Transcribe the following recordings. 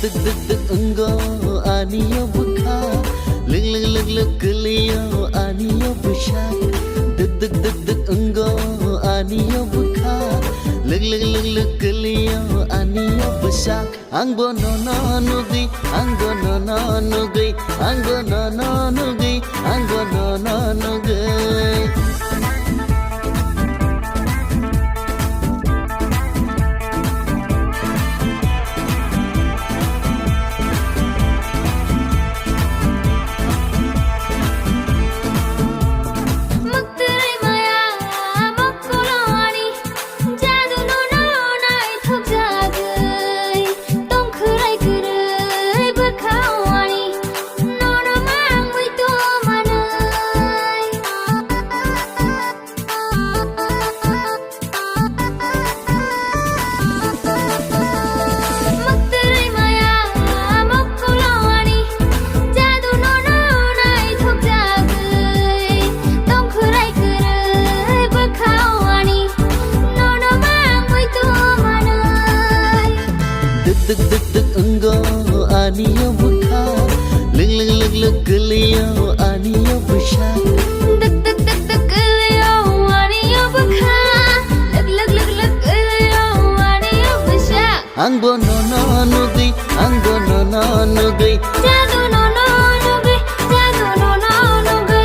Duk duk duk enggo aniyo buka Lug lug lug lug keliyo aniyo besyak Duk duk duk duk enggo aniyo buka Lug lug lug lug keliyo aniyo besyak Anggo no no nugi Anggo no no nugi Anggo no no nugi Anggo no no nugi Duk duk duk enggo aniyo buka Lug lug lug lug keliyo aniyo besyak Duk duk duk duk keliyo aniyo buka Lug lug lug lug keliyo aniyo besyak Anggo no no nugi Anggo no no nugi Jago no no nugi Jago no no nugi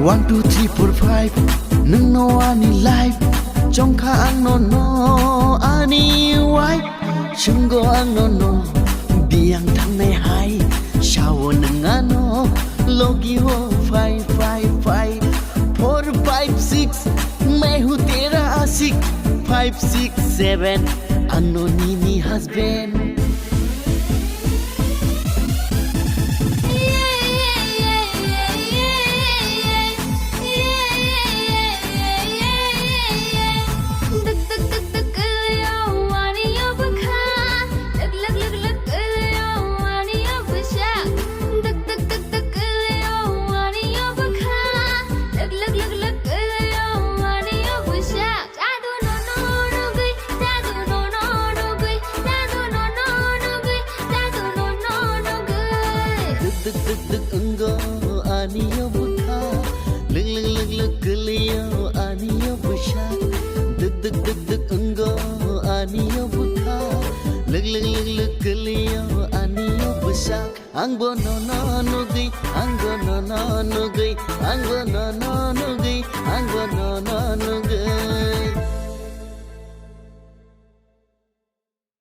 1 2 3 4 5 nung no ani life trong kha ang no no ani wai shungo ang no no biang thang nai hai shawo nung ano logi ho 5 5 5 4 5 6 मैं हूँ तेरा आशिक 5 6 7 अनोनी husband Duk duk duk enggo aniyo buka Lug lug lug lug keliyo aniyo besyak Duk duk duk duk enggo aniyo buka Lug lug lug lug keliyo aniyo besyak Anggo no no nugi Anggo no no nugi Anggo no no nugi Anggo no no nugi